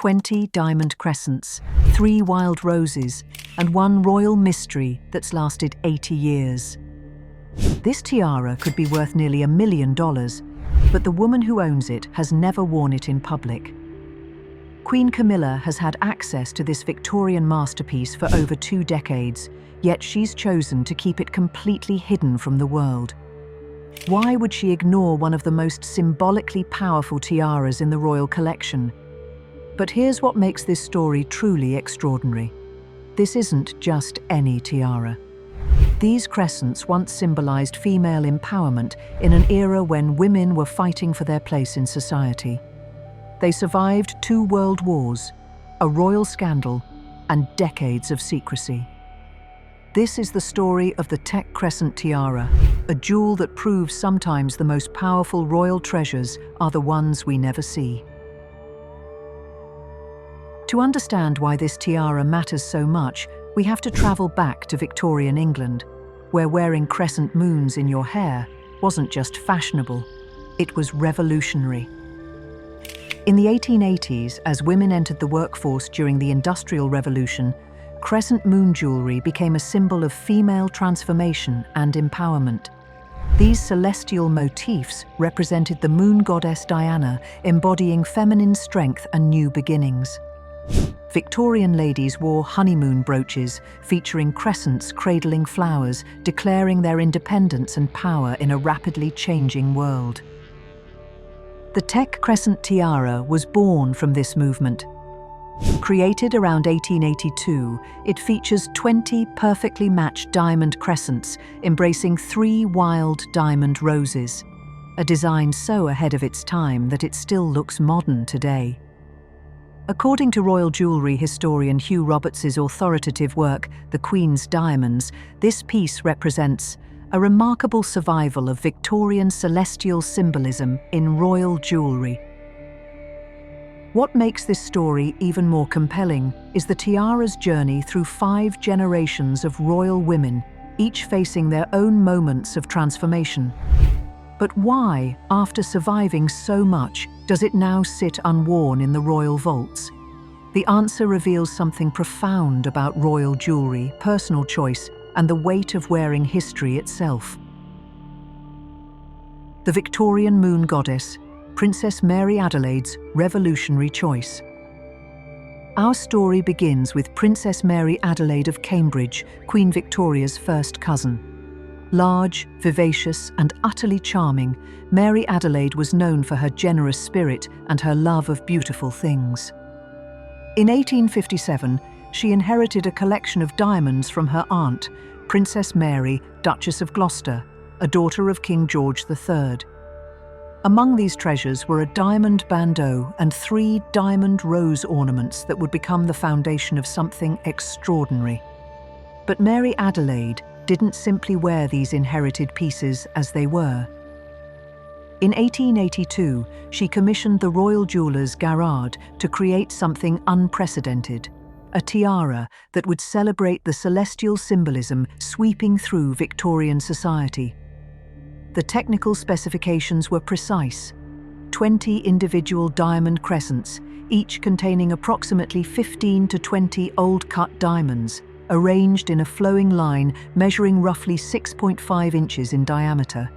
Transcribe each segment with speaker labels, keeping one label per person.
Speaker 1: 20 diamond crescents, 3 wild roses, and 1 royal mystery that's lasted 80 years. This tiara could be worth nearly $1 million, but the woman who owns it has never worn it in public. Queen Camilla has had access to this Victorian masterpiece for over 2 decades, yet she's chosen to keep it completely hidden from the world. Why would she ignore one of the most symbolically powerful tiaras in the royal collection? But here's what makes this story truly extraordinary. This isn't just any tiara. These crescents once symbolized female empowerment in an era when women were fighting for their place in society. They survived 2 world wars, a royal scandal, and decades of secrecy. This is the story of the Teck Crescent Tiara, a jewel that proves sometimes the most powerful royal treasures are the ones we never see. To understand why this tiara matters so much, we have to travel back to Victorian England, where wearing crescent moons in your hair wasn't just fashionable, it was revolutionary. In the 1880s, as women entered the workforce during the Industrial Revolution, crescent moon jewelry became a symbol of female transformation and empowerment. These celestial motifs represented the moon goddess Diana, embodying feminine strength and new beginnings. Victorian ladies wore honeymoon brooches featuring crescents cradling flowers, declaring their independence and power in a rapidly changing world. The Teck Crescent Tiara was born from this movement. Created around 1882, it features 20 perfectly matched diamond crescents embracing 3 wild diamond roses, a design so ahead of its time that it still looks modern today. According to royal jewellery historian Hugh Roberts's authoritative work, The Queen's Diamonds, this piece represents a remarkable survival of Victorian celestial symbolism in royal jewellery. What makes this story even more compelling is the tiara's journey through 5 generations of royal women, each facing their own moments of transformation. But why, after surviving so much, does it now sit unworn in the royal vaults? The answer reveals something profound about royal jewellery, personal choice, and the weight of wearing history itself. The Victorian moon goddess, Princess Mary Adelaide's revolutionary choice. Our story begins with Princess Mary Adelaide of Cambridge, Queen Victoria's first cousin. Large, vivacious, and utterly charming, Mary Adelaide was known for her generous spirit and her love of beautiful things. In 1857, she inherited a collection of diamonds from her aunt, Princess Mary, Duchess of Gloucester, a daughter of King George III. Among these treasures were a diamond bandeau and 3 diamond rose ornaments that would become the foundation of something extraordinary. But Mary Adelaide didn't simply wear these inherited pieces as they were. In 1882, she commissioned the royal jewellers Garrard to create something unprecedented, a tiara that would celebrate the celestial symbolism sweeping through Victorian society. The technical specifications were precise: 20 individual diamond crescents, each containing approximately 15 to 20 old-cut diamonds, arranged in a flowing line measuring roughly 6.5 inches in diameter.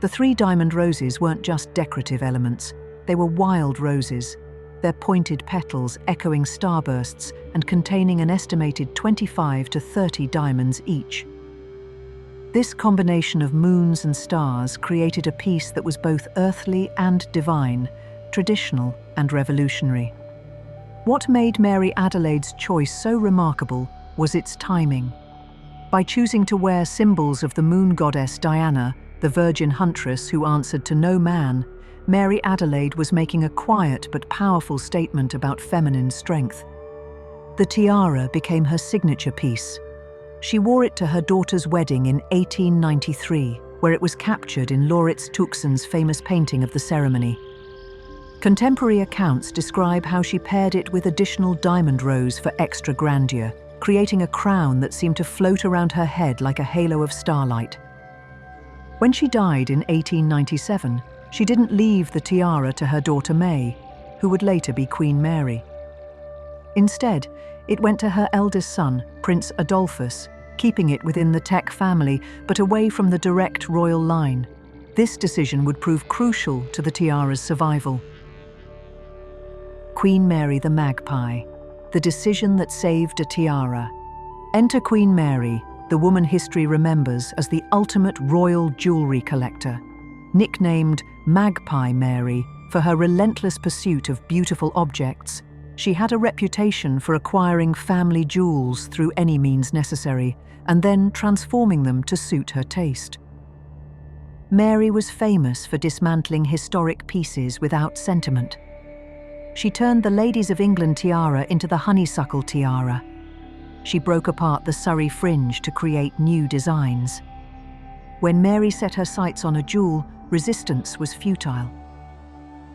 Speaker 1: The 3 diamond roses weren't just decorative elements, they were wild roses, their pointed petals echoing starbursts and containing an estimated 25 to 30 diamonds each. This combination of moons and stars created a piece that was both earthly and divine, traditional and revolutionary. What made Mary Adelaide's choice so remarkable was its timing. By choosing to wear symbols of the moon goddess Diana, the virgin huntress who answered to no man, Mary Adelaide was making a quiet but powerful statement about feminine strength. The tiara became her signature piece. She wore it to her daughter's wedding in 1893, where it was captured in Lauritz Tuxen's famous painting of the ceremony. Contemporary accounts describe how she paired it with additional diamond rows for extra grandeur, creating a crown that seemed to float around her head like a halo of starlight. When she died in 1897, she didn't leave the tiara to her daughter May. who would later be Queen Mary. Instead, it went to her eldest son, Prince Adolphus, keeping it within the Teck family but away from the direct royal line. This decision would prove crucial to the tiara's survival. Queen Mary the Magpie, the decision that saved a tiara. Enter Queen Mary, the woman history remembers as the ultimate royal jewelry collector. Nicknamed Magpie Mary for her relentless pursuit of beautiful objects, she had a reputation for acquiring family jewels through any means necessary and then transforming them to suit her taste. Mary was famous for dismantling historic pieces without sentiment. She turned the Ladies of England tiara into the honeysuckle tiara. She broke apart the Surrey fringe to create new designs. When Mary set her sights on a jewel, resistance was futile.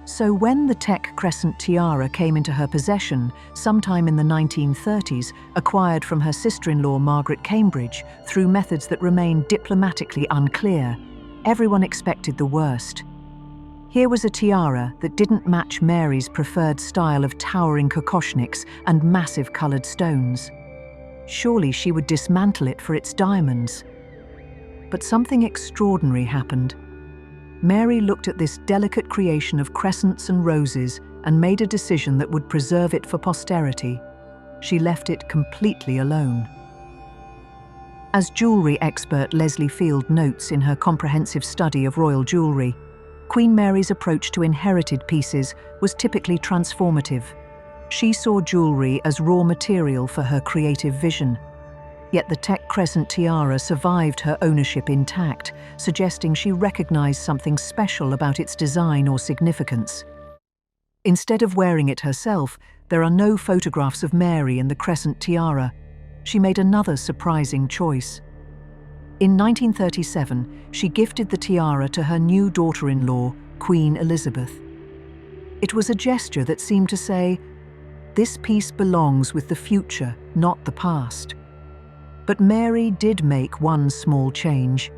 Speaker 1: So when the Teck Crescent Tiara came into her possession sometime in the 1930s, acquired from her sister-in-law Margaret Cambridge through methods that remain diplomatically unclear, everyone expected the worst. Here was a tiara that didn't match Mary's preferred style of towering kokoshniks and massive coloured stones. Surely she would dismantle it for its diamonds. But something extraordinary happened. Mary looked at this delicate creation of crescents and roses and made a decision that would preserve it for posterity. She left it completely alone. As jewellery expert Leslie Field notes in her comprehensive study of royal jewellery, Queen Mary's approach to inherited pieces was typically transformative. She saw jewellery as raw material for her creative vision. Yet the Teck Crescent Tiara survived her ownership intact, suggesting she recognized something special about its design or significance. Instead of wearing it herself, there are no photographs of Mary in the Crescent Tiara. She made another surprising choice. In 1937, she gifted the tiara to her new daughter-in-law, Queen Elizabeth. It was a gesture that seemed to say, "This piece belongs with the future, not the past." But Mary did make one small change.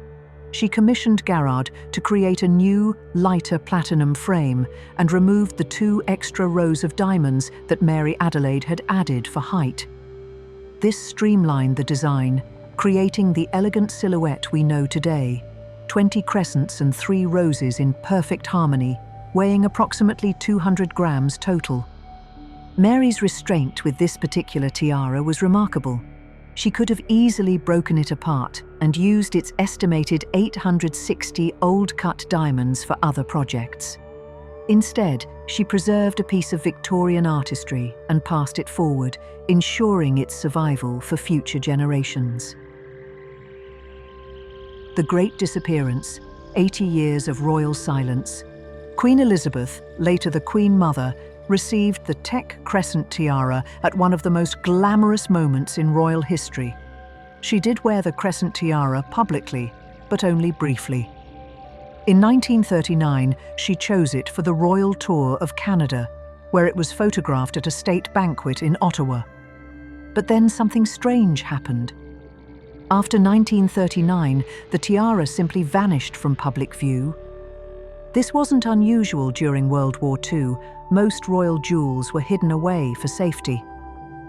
Speaker 1: She commissioned Garrard to create a new, lighter platinum frame and removed the 2 extra rows of diamonds that Mary Adelaide had added for height. This streamlined the design, creating the elegant silhouette we know today, 20 crescents and 3 roses in perfect harmony, weighing approximately 200 grams total. Mary's restraint with this particular tiara was remarkable. She could have easily broken it apart and used its estimated 860 old-cut diamonds for other projects. Instead, she preserved a piece of Victorian artistry and passed it forward, ensuring its survival for future generations. The Great Disappearance, 80 years of royal silence. Queen Elizabeth, later the Queen Mother, received the Teck Crescent Tiara at one of the most glamorous moments in royal history. She did wear the Crescent Tiara publicly, but only briefly. In 1939, she chose it for the royal tour of Canada, where it was photographed at a state banquet in Ottawa. But then something strange happened. After 1939, the tiara simply vanished from public view. This wasn't unusual during World War II. Most royal jewels were hidden away for safety.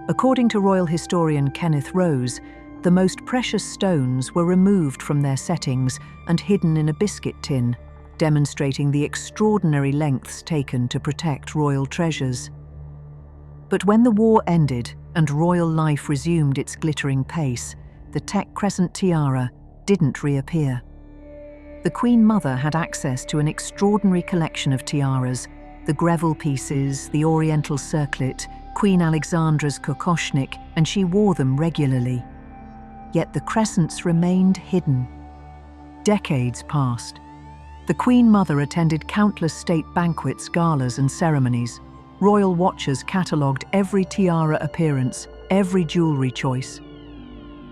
Speaker 1: According to royal historian Kenneth Rose, the most precious stones were removed from their settings and hidden in a biscuit tin, demonstrating the extraordinary lengths taken to protect royal treasures. But when the war ended and royal life resumed its glittering pace, the Teck Crescent Tiara didn't reappear. The Queen Mother had access to an extraordinary collection of tiaras, the Greville pieces, the Oriental circlet, Queen Alexandra's kokoshnik, and she wore them regularly. Yet the crescents remained hidden. Decades passed. The Queen Mother attended countless state banquets, galas, and ceremonies. Royal watchers catalogued every tiara appearance, every jewelry choice.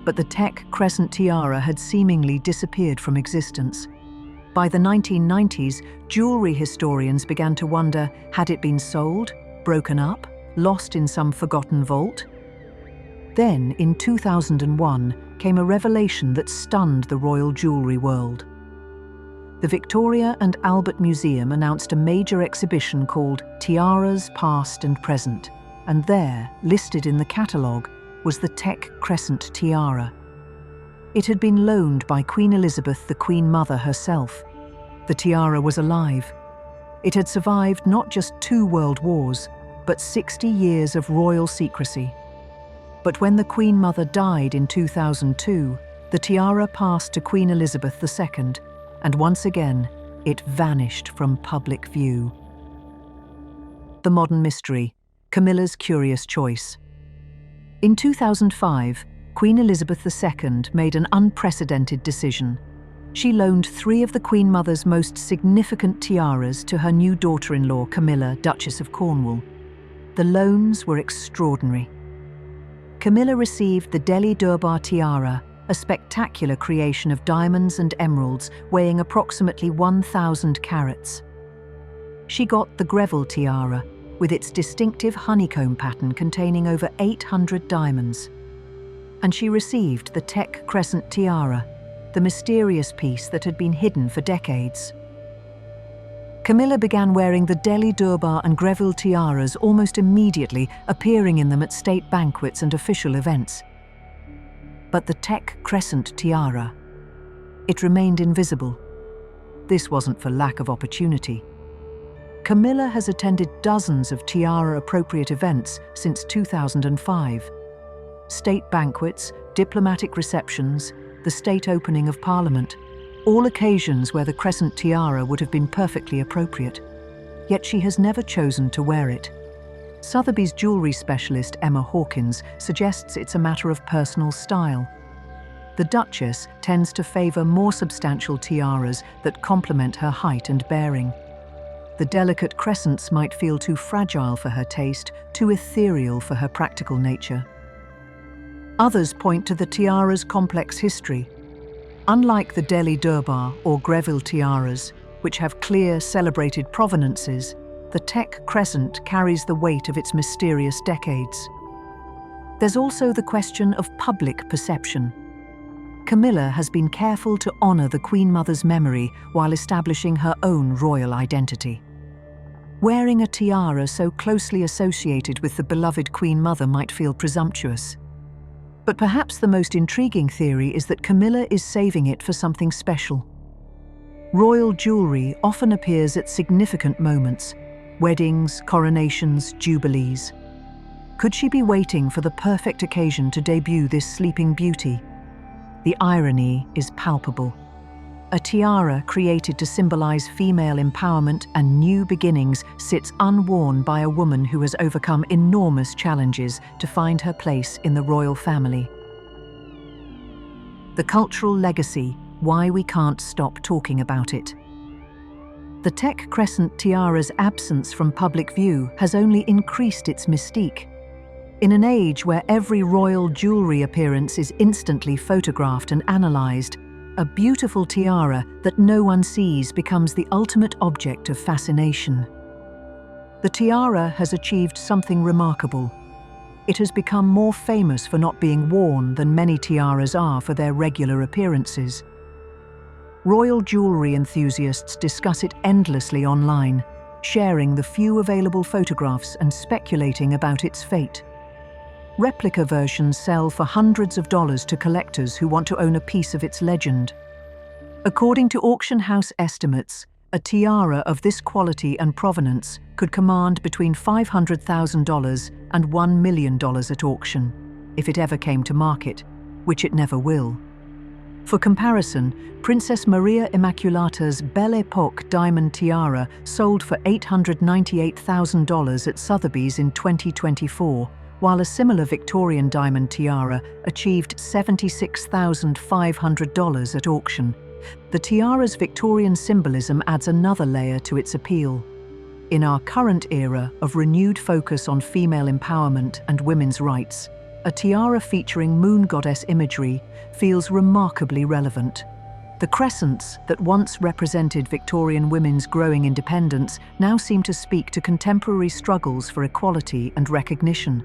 Speaker 1: But the Teck Crescent Tiara had seemingly disappeared from existence. By the 1990s, jewelry historians began to wonder, had it been sold, broken up, lost in some forgotten vault? Then, in 2001, came a revelation that stunned the royal jewelry world. the Victoria and Albert Museum announced a major exhibition called Tiaras Past and Present, and there, listed in the catalogue, was the Teck Crescent Tiara. It had been loaned by Queen Elizabeth, the Queen Mother herself. The tiara was alive. It had survived not just 2 world wars, but 60 years of royal secrecy. But when the Queen Mother died in 2002, the tiara passed to Queen Elizabeth II, and once again, it vanished from public view. The modern mystery, Camilla's curious choice. In 2005, Queen Elizabeth II made an unprecedented decision. She loaned 3 of the Queen Mother's most significant tiaras to her new daughter-in-law, Camilla, Duchess of Cornwall. The loans were extraordinary. Camilla received the Delhi Durbar tiara, a spectacular creation of diamonds and emeralds weighing approximately 1,000 carats. She got the Greville tiara, with its distinctive honeycomb pattern containing over 800 diamonds. And she received the Teck Crescent Tiara, the mysterious piece that had been hidden for decades. Camilla began wearing the Delhi Durbar and Greville tiaras almost immediately, appearing in them at state banquets and official events. But the Teck Crescent Tiara, it remained invisible. This wasn't for lack of opportunity. Camilla has attended dozens of tiara-appropriate events since 2005. State banquets, diplomatic receptions, the state opening of Parliament, all occasions where the crescent tiara would have been perfectly appropriate. Yet she has never chosen to wear it. Sotheby's jewellery specialist Emma Hawkins suggests it's a matter of personal style. The Duchess tends to favour more substantial tiaras that complement her height and bearing. The delicate crescents might feel too fragile for her taste, too ethereal for her practical nature. Others point to the tiara's complex history. Unlike the Delhi Durbar or Greville tiaras, which have clear, celebrated provenances, the Teck Crescent carries the weight of its mysterious decades. There's also the question of public perception. Camilla has been careful to honour the Queen Mother's memory while establishing her own royal identity. Wearing a tiara so closely associated with the beloved Queen Mother might feel presumptuous. But perhaps the most intriguing theory is that Camilla is saving it for something special. Royal jewellery often appears at significant moments: weddings, coronations, jubilees. Could she be waiting for the perfect occasion to debut this sleeping beauty? The irony is palpable. A tiara created to symbolize female empowerment and new beginnings sits unworn by a woman who has overcome enormous challenges to find her place in the royal family. The cultural legacy, why we can't stop talking about it. The Teck Crescent Tiara's absence from public view has only increased its mystique. In an age where every royal jewellery appearance is instantly photographed and analysed, a beautiful tiara that no one sees becomes the ultimate object of fascination. The tiara has achieved something remarkable. It has become more famous for not being worn than many tiaras are for their regular appearances. Royal jewellery enthusiasts discuss it endlessly online, sharing the few available photographs and speculating about its fate. Replica versions sell for hundreds of dollars to collectors who want to own a piece of its legend. According to auction house estimates, a tiara of this quality and provenance could command between $500,000 and $1 million at auction, if it ever came to market, which it never will. For comparison, Princess Maria Immaculata's Belle Epoque diamond tiara sold for $898,000 at Sotheby's in 2024, while a similar Victorian diamond tiara achieved $76,500 at auction. The tiara's Victorian symbolism adds another layer to its appeal. In our current era of renewed focus on female empowerment and women's rights, a tiara featuring moon goddess imagery feels remarkably relevant. The crescents that once represented Victorian women's growing independence now seem to speak to contemporary struggles for equality and recognition.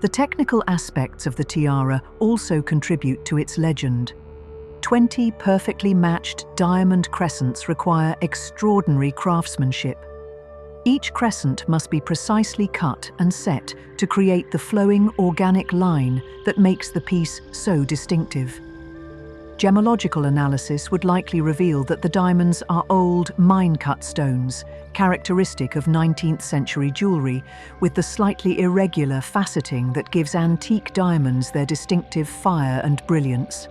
Speaker 1: The technical aspects of the tiara also contribute to its legend. 20 perfectly matched diamond crescents require extraordinary craftsmanship. Each crescent must be precisely cut and set to create the flowing organic line that makes the piece so distinctive. Gemological analysis would likely reveal that the diamonds are old mine-cut stones, characteristic of 19th century jewellery, with the slightly irregular faceting that gives antique diamonds their distinctive fire and brilliance.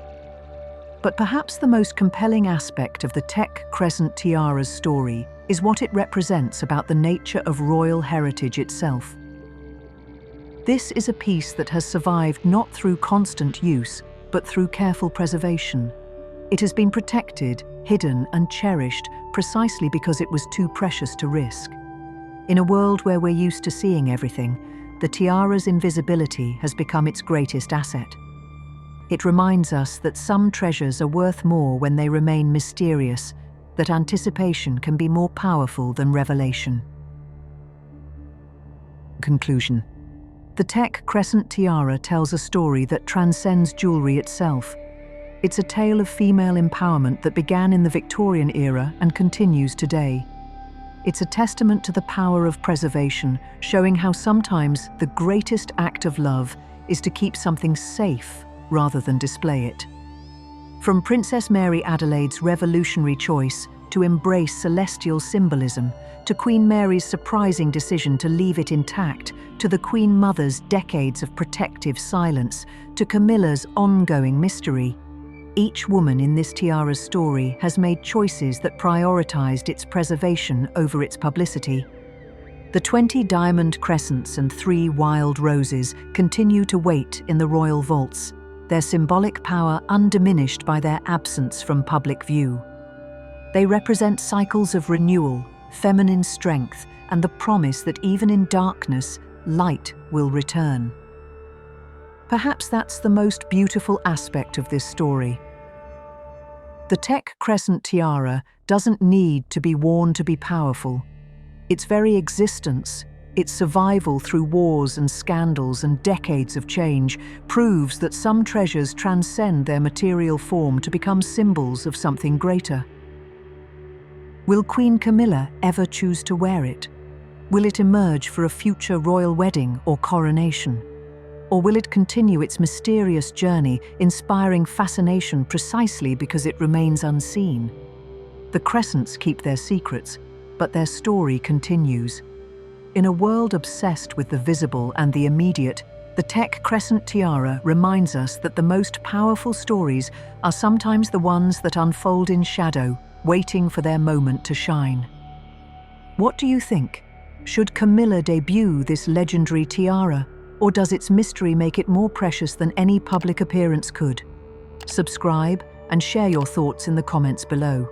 Speaker 1: But perhaps the most compelling aspect of the Teck Crescent Tiara's story is what it represents about the nature of royal heritage itself. This is a piece that has survived not through constant use, but through careful preservation. It has been protected, hidden, and cherished precisely because it was too precious to risk. In a world where we're used to seeing everything, the tiara's invisibility has become its greatest asset. It reminds us that some treasures are worth more when they remain mysterious, that anticipation can be more powerful than revelation. Conclusion. The Teck Crescent Tiara tells a story that transcends jewellery itself. It's a tale of female empowerment that began in the Victorian era and continues today. It's a testament to the power of preservation, showing how sometimes the greatest act of love is to keep something safe rather than display it. From Princess Mary Adelaide's revolutionary choice to embrace celestial symbolism, to Queen Mary's surprising decision to leave it intact, to the Queen Mother's decades of protective silence, to Camilla's ongoing mystery, each woman in this tiara's story has made choices that prioritized its preservation over its publicity. The 20 diamond crescents and 3 wild roses continue to wait in the royal vaults, their symbolic power undiminished by their absence from public view. They represent cycles of renewal, feminine strength, and the promise that even in darkness, light will return. Perhaps that's the most beautiful aspect of this story. The Teck Crescent Tiara doesn't need to be worn to be powerful. Its very existence, its survival through wars and scandals and decades of change, proves that some treasures transcend their material form to become symbols of something greater. Will Queen Camilla ever choose to wear it? Will it emerge for a future royal wedding or coronation? Or will it continue its mysterious journey, inspiring fascination precisely because it remains unseen? The crescents keep their secrets, but their story continues. In a world obsessed with the visible and the immediate, the Teck Crescent Tiara reminds us that the most powerful stories are sometimes the ones that unfold in shadow, waiting for their moment to shine. What do you think? Should Camilla debut this legendary tiara, or does its mystery make it more precious than any public appearance could? Subscribe and share your thoughts in the comments below.